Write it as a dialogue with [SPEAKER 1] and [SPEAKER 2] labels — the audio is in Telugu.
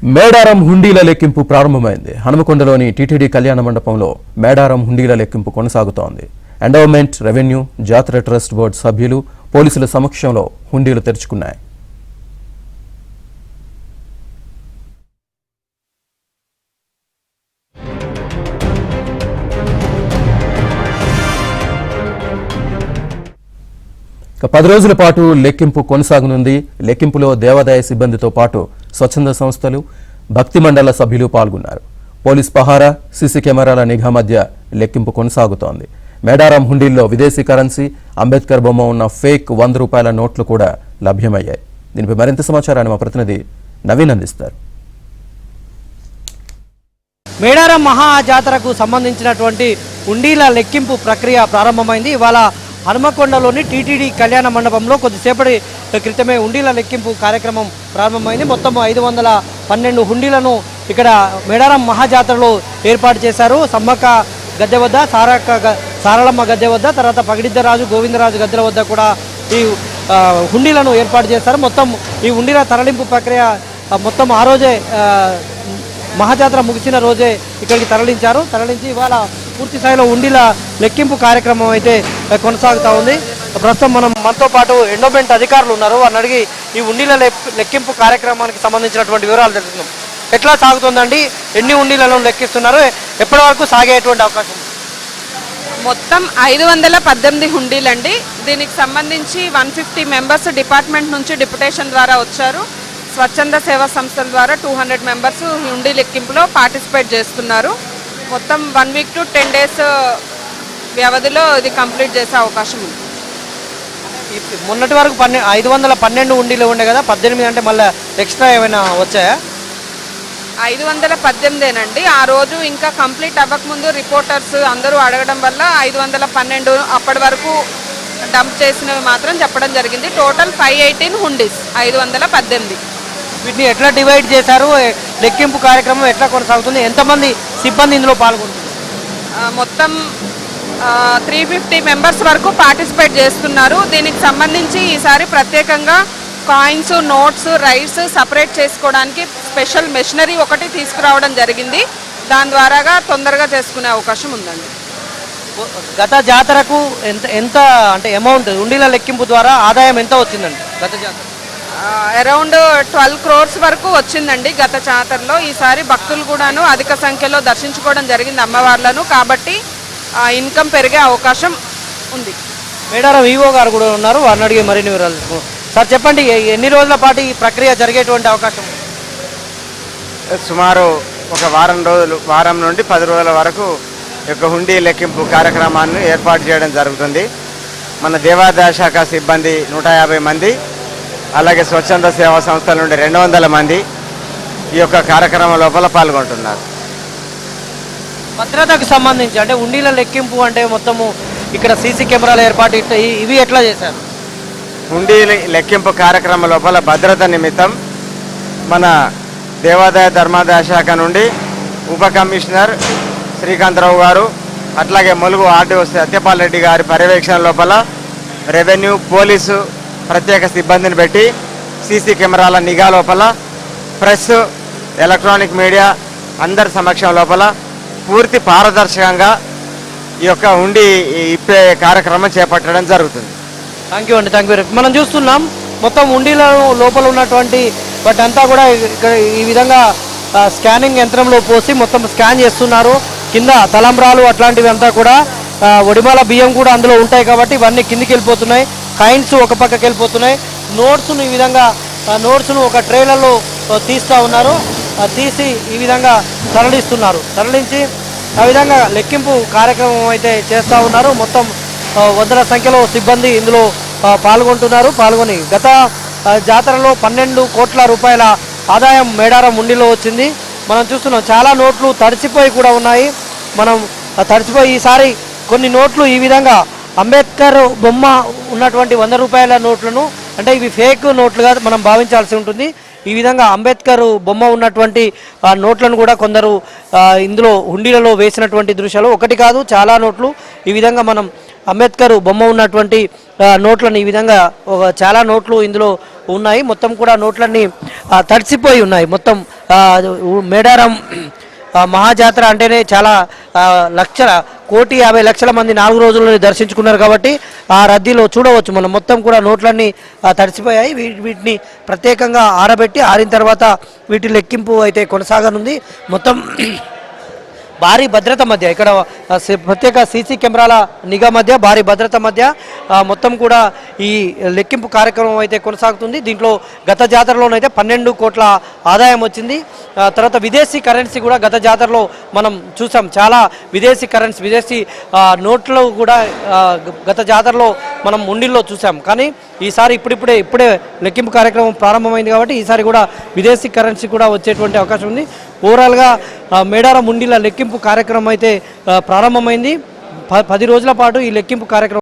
[SPEAKER 1] మేడారం హుండీల లెక్కింపు ప్రారంభమైంది. హనుమకొండలోని టీటీడీ కళ్యాణ మండపంలో మేడారం హుండీల లెక్కింపు కొనసాగుతోంది. ఎండోవ్మెంట్, రెవెన్యూ, జాతర ట్రస్ట్ బోర్డు సభ్యులు, పోలీసుల సమక్షంలో హుండీలు తెరుచుకున్నాయి. ఇక 10 రోజుల పాటు లెక్కింపు కొనసాగనుంది. లెక్కింపులో దేవాదాయ సిబ్బందితో పాటు స్వచ్ఛంద సంస్థలు, భక్తి మండల సభ్యులు పాల్గొన్నారు. పోలీస్ పహారా, సీసీ కెమెరాల నిఘా మధ్య లెక్కింపు కొనసాగుతోంది. మేడారం హుండీల్లో విదేశీ కరెన్సీ, అంబేద్కర్ బొమ్మ ఉన్న ఫేక్ 100 రూపాయల నోట్లు కూడా లభ్యమయ్యాయి. దీనిపై మరింత సమాచారాన్ని మా ప్రతినిధి నవీన్ అందిస్తారు.
[SPEAKER 2] మేడారం మహా జాతరకు సంబంధించినటువంటి హుండీల లెక్కింపు ప్రక్రియ ప్రారంభమైంది. ఇవాళ హనుమకొండలోని టీటీడీ కళ్యాణ మండపంలో కొద్దిసేపటి క్రితమే హుండీల లెక్కింపు కార్యక్రమం ప్రారంభమైంది. మొత్తం 512 హుండీలను ఇక్కడ మేడారం మహాజాతరలో ఏర్పాటు చేశారు. సమ్మక్క గద్దె వద్ద, సారళమ్మ గద్దె వద్ద, తర్వాత పగిడిద్దరాజు, గోవిందరాజు గద్దెల వద్ద కూడా ఈ హుండీలను ఏర్పాటు చేశారు. మొత్తం ఈ హుండీల తరలింపు ప్రక్రియ మొత్తం ఆ రోజే మహాజాతర ముగిసిన రోజే ఇక్కడికి తరలించి ఇవాళ పూర్తి స్థాయిలో హుండీల లెక్కింపు కార్యక్రమం అయితే కొనసాగుతూ ఉంది. ప్రస్తుతం మనతో పాటు ఎండోమెంట్ అధికారులు ఉన్నారు. వారిని అడిగి ఈ హుండీల లెక్కింపు కార్యక్రమానికి సంబంధించినటువంటి వివరాలు తెలుసుకుందాం. ఎట్లా సాగుతుందండి? ఎన్ని హుండీలను లెక్కిస్తున్నారు? ఎప్పటి వరకు సాగేటువంటి అవకాశం?
[SPEAKER 3] మొత్తం 518 హుండీలండి. దీనికి సంబంధించి 150 మెంబర్స్ డిపార్ట్మెంట్ నుంచి డిప్యుటేషన్ ద్వారా వచ్చారు. స్వచ్ఛంద సేవా సంస్థల ద్వారా 200 మెంబర్స్ హుండీ లెక్కింపులో పార్టిసిపేట్ చేస్తున్నారు. మొత్తం 1 వీక్ టు 10 డేస్ వ్యవధిలో ఇది కంప్లీట్ చేసే అవకాశం ఉంది.
[SPEAKER 2] మొన్నటి వరకు 512 హుండీలు ఉండే కదా, 18 అంటే మళ్ళీ ఎక్స్ట్రా ఏమైనా వచ్చాయా?
[SPEAKER 3] 518నండి. ఆ రోజు ఇంకా కంప్లీట్ అవ్వకముందు రిపోర్టర్స్ అందరూ అడగడం వల్ల 512 అప్పటి వరకు డంప్ చేసినవి మాత్రం చెప్పడం జరిగింది. టోటల్ 518 హుండీస్, 518.
[SPEAKER 2] వీటిని ఎట్లా డివైడ్ చేశారు? లెక్కింపు కార్యక్రమం ఎట్లా కొనసాగుతుంది? ఎంతమంది సిబ్బంది ఇందులో పాల్గొంటున్నారు?
[SPEAKER 3] మొత్తం 350 మెంబర్స్ వరకు పార్టిసిపేట్ చేస్తున్నారు. దీనికి సంబంధించి ఈసారి ప్రత్యేకంగా కాయిన్స్, నోట్స్, రైట్స్ సపరేట్ చేసుకోవడానికి స్పెషల్ మెషినరీ ఒకటి తీసుకురావడం జరిగింది. దాని ద్వారాగా తొందరగా చేసుకునే అవకాశం ఉందండి.
[SPEAKER 2] గత జాతరకు ఎంత అంటే అమౌంట్ హుండీల లెక్కింపు ద్వారా ఆదాయం ఎంత వచ్చిందండి గత జాతర?
[SPEAKER 3] అరౌండ్ 12 crores వరకు వచ్చిందండి గత జాతరలో. ఈసారి భక్తులు కూడాను అధిక సంఖ్యలో దర్శించుకోవడం జరిగింది అమ్మవార్లను. కాబట్టి ఇన్కమ్ పెరిగే అవకాశం ఉంది.
[SPEAKER 2] మేడారం ఈవో గారు కూడా ఉన్నారు. వారిని అడిగి మరిన్ని వివరాలు. సార్ చెప్పండి, ఎన్ని రోజుల పాటు ఈ ప్రక్రియ జరిగేటువంటి అవకాశం?
[SPEAKER 4] సుమారు ఒక వారం నుండి 10 రోజుల వరకు యొక్క హుండీ లెక్కింపు కార్యక్రమాన్ని ఏర్పాటు చేయడం జరుగుతుంది. మన దేవాదాయ శాఖ సిబ్బంది 150 మంది, అలాగే స్వచ్ఛంద సేవా సంస్థల నుండి 200 మంది ఈ యొక్క కార్యక్రమం లోపల పాల్గొంటున్నారు.
[SPEAKER 2] భద్రతకు సంబంధించి అంటే హుండీల లెక్కింపు అంటే మొత్తము ఇక్కడ సీసీ కెమెరాల ఏర్పాటు ఇవి ఎట్లా చేశారు?
[SPEAKER 4] హుండీ లెక్కింపు కార్యక్రమం లోపల భద్రత నిమిత్తం మన దేవాదాయ ధర్మాదాయ శాఖ నుండి ఉప కమిషనర్ శ్రీకాంతరావు గారు, అట్లాగే ములుగు ఆర్డీఓ సత్యపాల్ రెడ్డి గారి పర్యవేక్షణ లోపల రెవెన్యూ, పోలీసు ప్రత్యేక సిబ్బందిని పెట్టి సీసీ కెమెరాల నిఘా లోపల ప్రెస్, ఎలక్ట్రానిక్ మీడియా అందరి సమక్షం లోపల పూర్తి పారదర్శకంగా ఈ యొక్క హుండీ ఇప్పే కార్యక్రమం చేపట్టడం జరుగుతుంది.
[SPEAKER 2] థ్యాంక్ యూ అండి, థ్యాంక్ యూ. మనం చూస్తున్నాం మొత్తం హుండీల లోపల ఉన్నటువంటి వాటి అంతా కూడా ఇక్కడ ఈ విధంగా స్కానింగ్ యంత్రంలో పోసి మొత్తం స్కాన్ చేస్తున్నారు. కింద తలంబ్రాలు అట్లాంటివి అంతా కూడా ఒడిమాల బియ్యం కూడా అందులో ఉంటాయి కాబట్టి ఇవన్నీ కిందికి వెళ్ళిపోతున్నాయి. కాయిన్స్ ఒక పక్కకి వెళ్ళిపోతున్నాయి. నోట్స్ను ఈ విధంగా నోట్స్ను ఒక ట్రేలలో తీస్తూ ఉన్నారు. తీసి ఈ విధంగా తరలించి ఆ విధంగా లెక్కింపు కార్యక్రమం అయితే చేస్తూ ఉన్నారు. మొత్తం 100ల సంఖ్యలో సిబ్బంది ఇందులో పాల్గొని గత జాతరలో 12 కోట్ల రూపాయల ఆదాయం మేడారం హుండీలో వచ్చింది. మనం చూస్తున్నాం చాలా నోట్లు తడిసిపోయి కూడా ఉన్నాయి. ఈసారి కొన్ని నోట్లు ఈ విధంగా అంబేద్కర్ బొమ్మ ఉన్నటువంటి 100 రూపాయల నోట్లను, అంటే ఇవి ఫేక్ నోట్లుగా మనం భావించాల్సి ఉంటుంది. ఈ విధంగా అంబేద్కర్ బొమ్మ ఉన్నటువంటి నోట్లను కూడా కొందరు ఇందులో హుండీలలో వేసినటువంటి దృశ్యాలు ఒకటి కాదు, చాలా నోట్లు ఈ విధంగా మనం అంబేద్కర్ బొమ్మ ఉన్నటువంటి నోట్లను ఈ విధంగా చాలా నోట్లు ఇందులో ఉన్నాయి. మొత్తం కూడా నోట్లన్నీ తడిసిపోయి ఉన్నాయి. మొత్తం మేడారం మహాజాతర అంటేనే చాలా లక్షల 1,50,00,000 మంది 4 రోజుల్లో దర్శించుకున్నారు కాబట్టి ఆ రద్దీలో చూడవచ్చు మనం మొత్తం కూడా నోట్లన్నీ తడిసిపోయాయి. వీటిని ప్రత్యేకంగా ఆరబెట్టి ఆరిన తర్వాత వీటి లెక్కింపు అయితే కొనసాగనుంది. మొత్తం భారీ భద్రత మధ్య ఇక్కడ ప్రత్యేక సీసీ కెమెరాల నిఘా మధ్య భారీ భద్రత మధ్య మొత్తం కూడా ఈ లెక్కింపు కార్యక్రమం అయితే కొనసాగుతుంది. దీంట్లో గత జాతరలోనైతే 12 కోట్ల ఆదాయం వచ్చింది. తర్వాత విదేశీ కరెన్సీ కూడా గత జాతరలో మనం చూసాం. చాలా విదేశీ నోట్లు కూడా గత జాతరలో మనం ఉండిల్లో చూసాం. కానీ ఈసారి ఇప్పుడే లెక్కింపు కార్యక్రమం ప్రారంభమైంది కాబట్టి ఈసారి కూడా విదేశీ కరెన్సీ కూడా వచ్చేటువంటి అవకాశం ఉంది. ఓవరాల్గా మేడారం ఉండిల లెక్కింపు కార్యక్రమం అయితే ప్రారంభమైంది. 10 రోజుల పాటు ఈ లెక్కింపు కార్యక్రమం